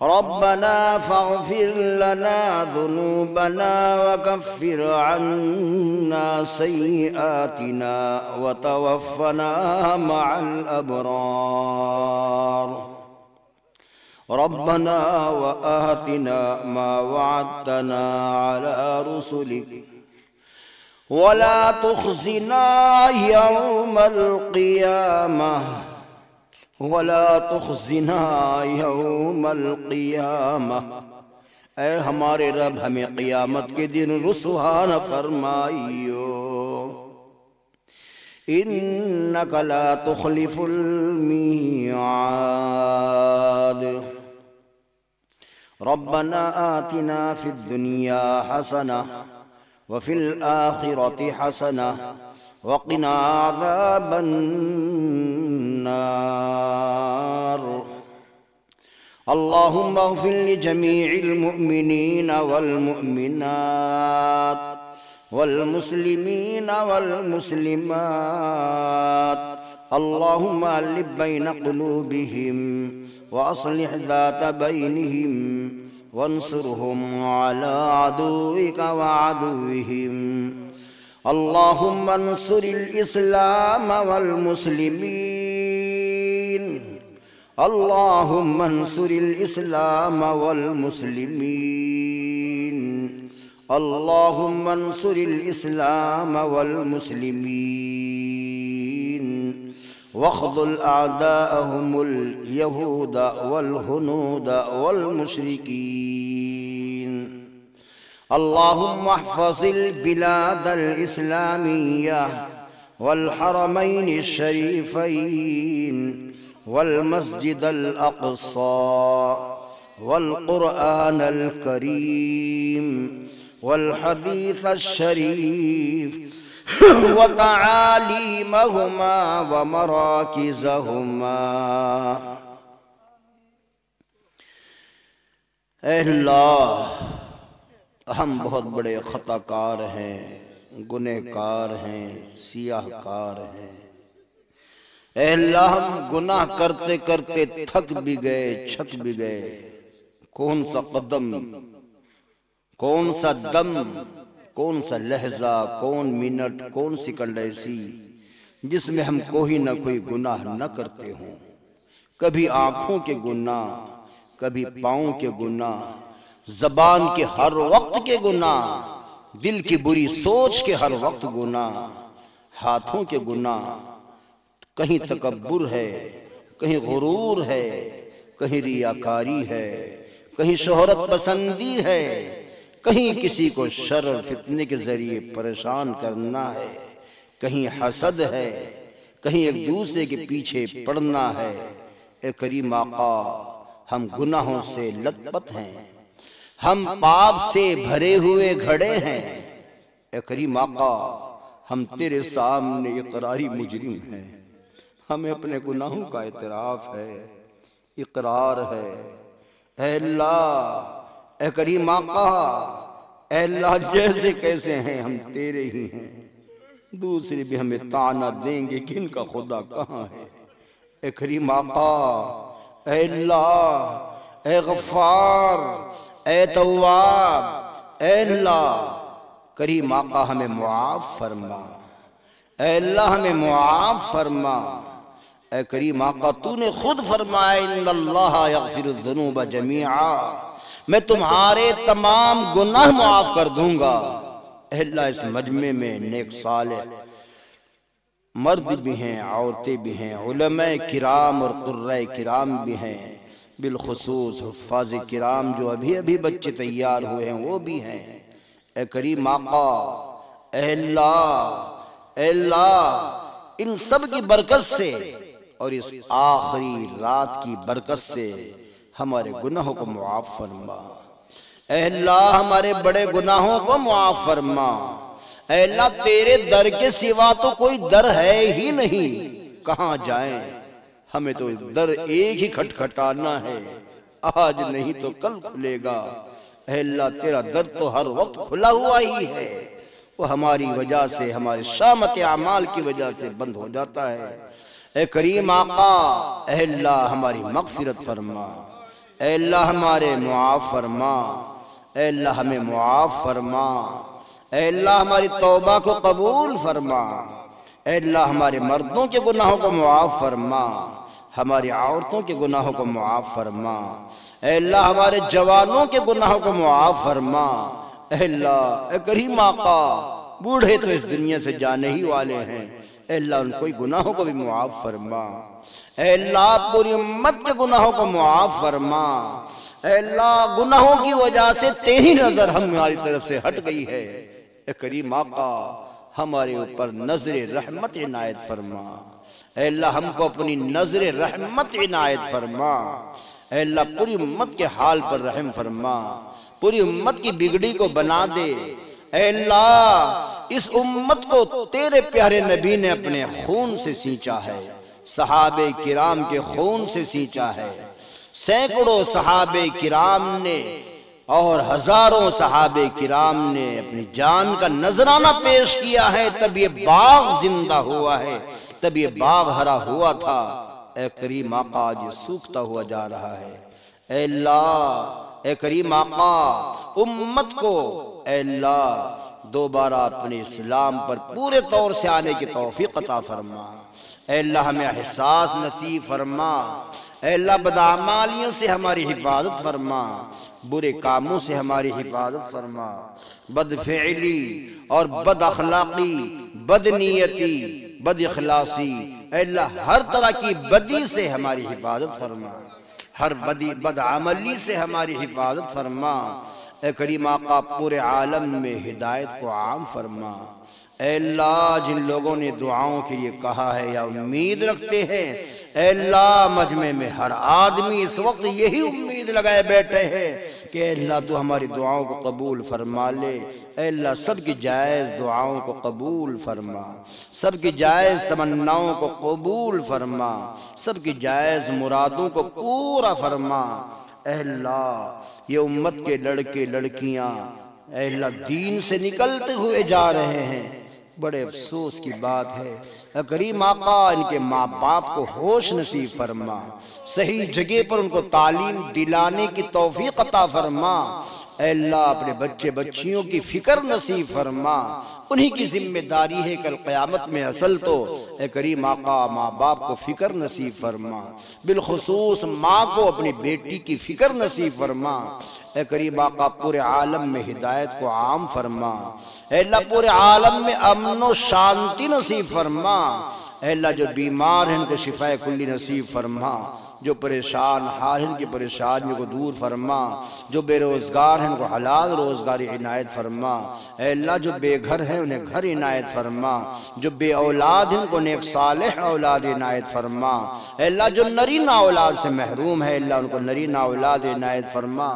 रब्बना फ़ग़फ़िर लना ज़ुनूबना वकफ़्फ़िर अन्ना सय्यिआतिना वतवफ़्फ़ना मअल अबरार। रब्बना वआतिना मा वअदतना अला रुसुलिक वला तुख़ज़िना यौमल क़ियामह ऐ हमारे रब हमें क़ियामत के दिन रुसवा न फरमाइयो। इन्नका ला तुख़लिफ़ुल मिआद। रब्बना आतिना फ़िद दुनिया हसना व फ़िल आखिरति हसना वक़िना अज़ाबन्नार। अल्लाहुम्मा अग़फ़िर लिजमीइल मुअमिनीन वल मुअमिनात वल मुस्लिमीन वल मुस्लिमात। अल्लाहुम्मा अल्लिफ़ बैन क़ुलूबिहिम व अस्लिह ज़ात बैनिहिम वंसुरहुम अला अदुव्विका व अदुव्विहिम। अल्लाहुम्मा अंसुरिल इस्लाम वल मुस्लिमीन। अल्लाहुम्मा अंसुरिल इस्लाम वल मुस्लिमीन। अल्लाहुम्मा अंसुरिल इस्लाम वल मुस्लिमीन वख़्ज़ुल अअदाअहुमुल यहूद वल हुनूद वल मुशरिकीन। अल्लाहुम्मा अहफ़ज़िल बिलादल इस्लामिय्या वल हरमैनि शरीफ़ैन वल मस्जिदल अक़सा वल क़ुरआनल करीम वल हदीस शरीफ व तआलीमहुमा व मराकिज़हुमा। अल्लाह, हम बहुत बड़े ख़ताकार हैं, गुनहगार हैं, सियाहकार हैं। अल्लाह, हम गुनाह करते करते थक भी गए, छक भी गए। कौन सा कदम, कौन सा दम, कौन सा लहजा, कौन मिनट, कौन सेकंड ऐसी जिसमें हम कोई ना कोई गुनाह न करते हों। कभी आँखों के गुनाह, कभी पाँव के गुनाह, ज़बान के हर वक्त के गुनाह, दिल की बुरी सोच के हर वक्त गुनाह, हाथों के गुनाह। कहीं तकब्बुर है, कहीं गुरूर है, कहीं रियाकारी है, कहीं शोहरत पसंदी है, कहीं किसी को शर फितने के जरिए परेशान करना है, कहीं हसद है, कहीं एक दूसरे के पीछे पड़ना है। ए करीम आका, हम गुनाहों से लथपथ हैं, हम पाप से भरे हुए घड़े हैं। ए करीम आका, हम तेरे सामने इक़रारी मुजरिम हैं। हमें अपने गुनाहों का इतराफ़ है, इक़रार है। ऐ अल्लाह, ऐ करीम आका, ऐ अल्लाह, जैसे कैसे हैं हम तेरे ही हैं। दूसरे भी हमें ताना देंगे कि इनका खुदा कहाँ है। ऐ करीम आका, ऐ अल्लाह, ऐ गफ्फार, ऐ तव्वाब, ऐ अल्लाह करीम आका हमें मुआफ फरमा। ऐ अल्लाह हमें मुआफ फरमा। ऐ करीम आका तूने खुद फरमाया इन्नल्लाह यग़फिरुज़्ज़ुनूब जमीआ, मैं तुम्हारे तमाम गुनाह मुआफ कर दूंगा। ऐ अल्लाह इस मजमे में नेक सालेह मर्द भी हैं, औरतें भी हैं, उलमा किराम और कुर्रा किराम भी हैं, बिलखुसूस हुफ़्फ़ाज़ किराम जो अभी अभी बच्चे तैयार हुए हैं वो भी हैं। ऐ करीम आका, ऐ अल्लाह, ऐ अल्लाह इन सब की बरकत से और इस आखिरी रात की बरकत से हमारे गुनाहों को मुआफ़ फरमा। ऐ अल्लाह हमारे बड़े गुनाहों को मुआफ़ फरमा। ऐ अल्लाह तेरे दर के सिवा तो कोई दर है ही नहीं, कहाँ जाएं, हमें तो दर एक ही खटखटाना है, आज नहीं तो कल खुलेगा। ऐ अल्लाह तेरा दर तो हर वक्त खुला हुआ ही है, वो हमारी वजह से, हमारे शामत अमाल की वजह से बंद हो जाता है। ऐ करीम आका, ऐ अल्लाह हमारी मग़फ़िरत फरमा। ऐ अल्लाह हमारे मुआफ़ फरमा। ऐ अल्लाह हमें मुआफ़ फरमा। ऐ अल्लाह हमारी तौबा को कबूल फरमा। ऐ अल्लाह हमारे मर्दों के गुनाहों को मुआफ़ फरमा, हमारी औरतों के गुनाहों को मुआफ़ फरमा। ऐ अल्लाह हमारे जवानों के गुनाहों को मुआफ़ फरमा। ऐ अल्लाह, ऐ करीम आका बूढ़े तो इस दुनिया से जाने ही वाले हैं, ऐ अल्लाह उनको गुनाहों को भी मुआफ़ फरमा। ऐ अल्लाह पूरी उम्मत के गुनाहों को मुआफ़ फरमा। ऐ अल्लाह गुनाहों की वजह से तेरी नजर हमारी तरफ से हट गई है, ऐ करीम आका हमारे ऊपर नजर रहमत इनायत फरमा। ऐ अल्लाह हमको अपनी नजर रहमत इनायत फरमा। ऐ अल्लाह पूरी उम्मत के हाल पर रहम फरमा, पूरी उम्मत की बिगड़ी को बना दे। ऐ अल्लाह इस उम्मत को तेरे प्यारे नबी ने अपने खून से सींचा है, सहाबे किराम के खून से सींचा है। सैकड़ों सहाबे किराम ने और हजारों सहाबे किराम ने अपनी जान का नजराना पेश किया है, तब ये बाग जिंदा हुआ है, तब ये बाग हरा हुआ था। ऐ करीम आका आज ये सूखता हुआ जा रहा है। ऐ अल्लाह, ऐ करीम आका उम्मत को ऐ अल्लाह दोबारा अपने इस्लाम पर पूरे तौर से आने की तौफीक अता फरमा। ऐ अल्लाह हमें एहसास नसीब फरमा। ऐ अल्लाह बदअमालियों से हमारी हिफाजत फरमा, बुरे कामों से हमारी हिफाजत फरमा, बदफेली और बद अखलाकी, बदनीयती, बद इखलासी, ऐ अल्लाह हर तरह की बदी से हमारी हिफाजत फरमा, हर बद अमली से हमारी हिफाजत फरमा। ऐ करीम आका पूरे आलम में हिदायत को आम फरमा। ऐ अल्लाह जिन लोगों ने दुआओं के लिए कहा है या उम्मीद रखते हैं, ऐ अल्लाह मजमे में हर आदमी इस वक्त यही उम्मीद लगाए बैठे हैं कि अल्लाह तू हमारी दुआओं को कबूल फरमा ले। ऐ अल्लाह सबकी जायज़ दुआओं को कबूल फरमा, सबकी जायज़ तमन्नाओं को कबूल फरमा, सबकी जायज़ मुरादों को पूरा फरमा। ऐ अल्लाह ये उम्मत के लड़के लड़कियां ऐ अल्लाह दीन से निकलते हुए जा रहे हैं, बड़े अफसोस की बात है। करीम आका इनके माँ बाप को होश नसीब फरमा, सही जगह पर उनको तालीम दिलाने की तौफीक अता फरमा। ऐ अल्लाह अपने बच्चे बच्चियों की फिक्र नसीब फरमा, उन्हीं की जिम्मेदारी है कल क़यामत में असल तो। ऐ करीम आका माँ बाप को फिक्र नसीब फरमा, बिलखुसूस माँ को अपनी बेटी की फिक्र नसीब फरमा। ऐ करीम आका पूरे आलम में हिदायत को आम फरमा। ऐ अल्लाह पूरे आलम में अमन व शांति नसीब फरमा। ऐ अल्लाह जो बीमार हैं उनको शिफाए कुल्ली नसीब फरमा, जो परेशान हाल हैं उनकी परेशानियों को दूर फरमा, जो बेरोजगार हैं उनको हलाल रोजगारी इनायत फरमा। ऐ अल्लाह जो बेघर हैं उन्हें घर इनायत फरमा, जो बे औलाद हैं उनको नेक सालेह औलाद इनायत फरमा। ऐ अल्लाह जो नरीना औलाद से महरूम है अल्लाह उनको नरीना औलाद इनायत फरमा।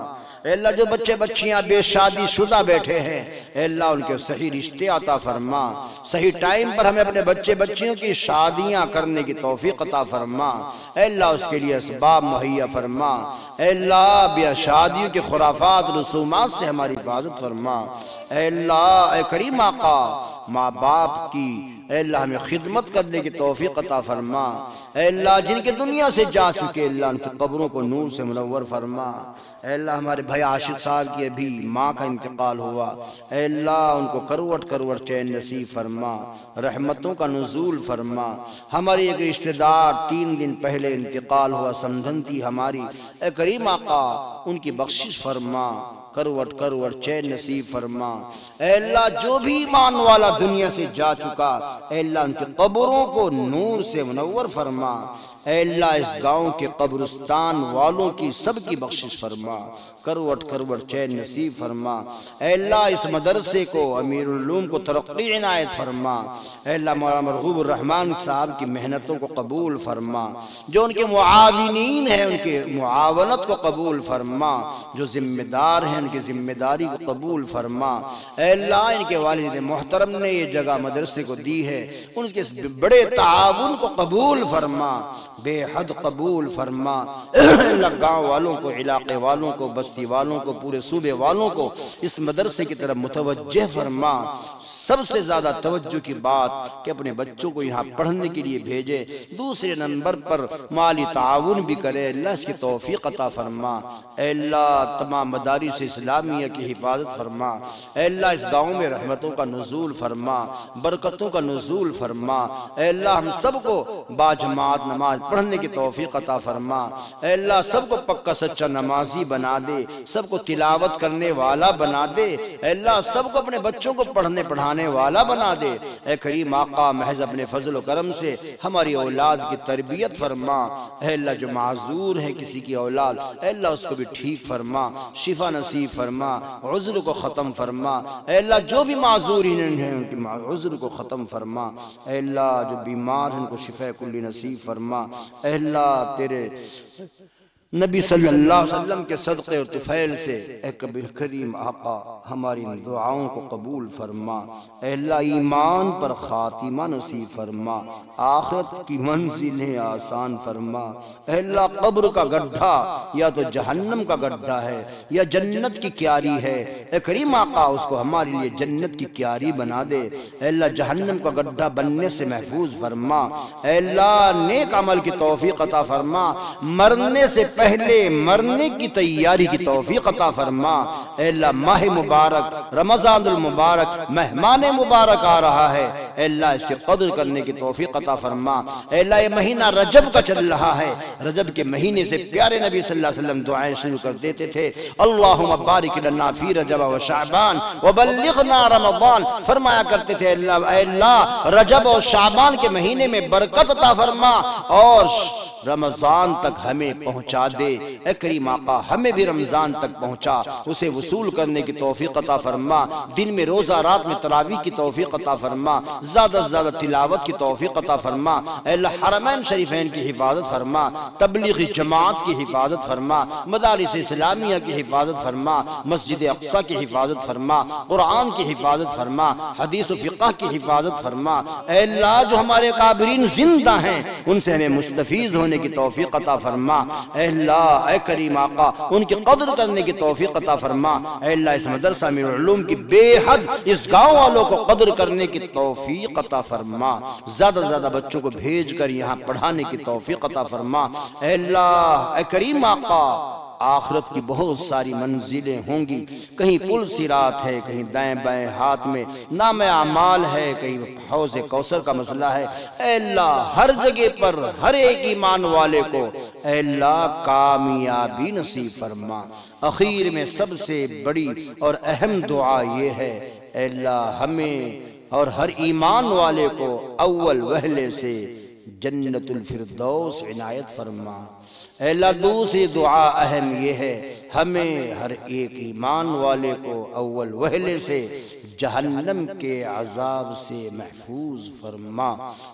ऐ अल्लाह जो बच्चे बच्चियां बेशादी शुदा बैठे हैं ऐ अल्लाह उनके सही रिश्ते अता फरमा, सही टाइम पर हमें अपने बच्चे बच्चियों की शादियां करने की तौफीक अता फरमा। ऐ अल्लाह उसके लिए असबाब मुहैया फरमा। ऐ अल्लाह ब्याह शादियों के खुराफात रसूमात से हमारी हिफाजत फरमा। ऐ अल्लाह ऐ करीम आका माँ बाप की अल्लाह हमें खिदमत करने की तौफीक अता फरमा। अल्लाह जिनके दुनिया से जा चुके अल्लाह उनकी कब्रों को नूर से मुनव्वर फरमा। अल्लाह हमारे भाई आशिक साहब की अभी माँ का इंतकाल हुआ, अल्लाह उनको करवट करवट चैन नसीब फरमा, रहमतों का नुज़ूल फरमा। हमारे एक रिश्तेदार 3 दिन पहले इंतकाल हुआ, समझन थी हमारी, ए करीम आका उनकी बख्शिश फरमा, करवट करवट चैन नसीब फरमा। अल्लाह जो भी ईमान वाला दुनिया से जा चुका अल्लाह उनके कब्रों को नूर से मुनव्वर फरमा। अल्लाह इस गांव के कब्रिस्तान वालों की सबकी बख्शिश फरमा, करवट करवट चैन नसीब फरमा। अल्लाह इस मदरसे को अमीरुल उलूम को तरक्की इनायत फरमा। अल्लाह मौलाना मरगूब रहमान साहब की मेहनतों को कबूल फरमा, जो उनके मुआविनीन हैं उनके मुआवनत को कबूल फरमा, जो जिम्मेदार हैं उनकी जिम्मेदारी को कबूल फरमा। अल्लाह इनके वालिद मोहतरम ने ये जगह मदरसे को दी है, उनके इस बड़े ताउन को कबूल फरमा, बेहद कबूल फरमा। अल्लाह गाँव वालों को, इलाके वालों को, बस्ती वालों को, पूरे सूबे वालों को इस मदरसे की तरफ मुतवज्जह फरमा। सबसे ज्यादा तवज्जो की बात कि अपने बच्चों को यहाँ पढ़ने के लिए भेजे, दूसरे नंबर पर माली ताउन भी करे। अल्लाह इसकी तौफीक अता फरमा। अल्लाह तमाम मदारिस इस्लामिया की हिफाजत फरमा। अल्लाह इस गाँव में रहमतों का नुज़ूल फरमा, बरकतों का नुज़ूल फरमा। अल्लाह हम सबको बाजमात नमाज पढ़ने की तौफीक अता फरमा। अल्लाह सबको पक्का सच्चा नमाजी बना दे, सबको तिलावत करने वाला बना दे। अल्लाह सबको अपने बच्चों को पढ़ने पढ़ाने वाला बना दे। ऐ करीम आका महज अपने फजल व करम से हमारी औलाद की तरबियत फरमा। अल्लाह जो माजूर है किसी की औलाद, अल्लाह उसको भी ठीक फरमा, शिफा नसीब फरमा, उज़्र को ख़त्म फरमा। अल्लाह जो भी माजूरीन हैं उनकी उज़्र को ख़त्म फरमा। अल्लाह जो बीमार हैं उनको शिफा कुल्ली नसीब फरमा। अल्लाह तेरे नबी सल्लल्लाहु अलैहि वसल्लम के सदक़े और तुफ़ैल से ए करीम आका हमारी इन दुआओं को कबूल फरमा। अल्लाह ईमान पर खातिमा नसीब फरमा, आखिरत की मंजिलें आसान फरमा। अल्लाह कब्र का गड्ढा या तो जहन्नम का गड्ढा है या जन्नत की क्यारी है, ए करीम आका उसको हमारे लिए जन्नत की क्यारी बना दे। अल्लाह जहन्नम का गड्ढा बनने से महफूज फरमा। अल्लाह नेक अमल की तौफीक अता फरमा, मरने से पहले मरने की तैयारी की तौफीक अता फरमा। अल्लाह माह मुबारक रमज़ानुल मुबारक मेहमान मुबारक आ रहा है, अल्लाह इसके कदर करने की तौफीक अता फरमा। अल्लाह ये महीना रजब का चल रहा है, रजब के महीने से प्यारे नबी सल्लल्लाहु अलैहि वसल्लम दुआएं शुरू कर देते थे, अल्लाहुम्मा बारिक लना फी रजब व शाबान व बल्लिगना रमज़ान। फरमाया करते थे अल्लाह रजब और शाबान के महीने में बरकत अता फरमा और रमजान तक हमें पहुंचा दे। ए करीम आका हमें भी रमजान तक पहुंचा, उसे वसूल करने की तौफीक अता फरमा। दिन में रोजा रात में तरावी की तौफीक अता फरमा, ज्यादा से ज्यादा तिलावत की तौफीक अता फरमा। अल्लाह हरमैन शरीफैन की हिफाजत फरमा, तबलीगी जमात की हिफाजत फरमा, मदारिस इस्लामिया की हिफाजत फरमा, मस्जिद अक्सा की हिफाजत फरमा, कुरान की हिफाजत फरमा, हदीस व फिक़ह की हिफाजत फरमा। अल्लाह जो हमारे काबिरीन जिंदा हैं उनसे हमें मुस्तफीज होने की तौफीक अता फरमा। अल्लाह ए करीम आका उनकी कदर करने की तौफीक अता फरमा। अल्लाह इस मदरसा में उलूम की बेहद इस गाँव वालों को कदर करने की तौफीक अता फरमा। ज्यादा से ज्यादा बच्चों को भेज कर यहाँ पढ़ाने की तौफीक अता फरमा। अल्लाह ए करीम आका आखिरत की बहुत सारी मंजिलें होंगी, कहीं पुल सिरात है, कहीं दाएं बाएं हाथ में नाम आमाल है, कहीं हौज़ कौसर का मसला है। अल्लाह हर जगह पर हर एक ईमान वाले को अल्लाह कामयाबी नसीब फरमा। आखिर में सबसे बड़ी और अहम दुआ ये है, अल्लाह हमें और हर ईमान वाले को अव्वल वहले से जन्नतुल फिरदौस इनायत फरमा। अल्लाह दूसरी दुआ अहम ये है, हमें हर एक ईमान वाले को अव्वल वहले से जहन्नम के अजाब से महफूज फरमा।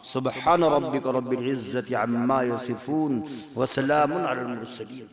सुब्हान रब्बिक रब्बिल इज्जति अम्मा यसिफून व सलामुन अलल मुरसलीन।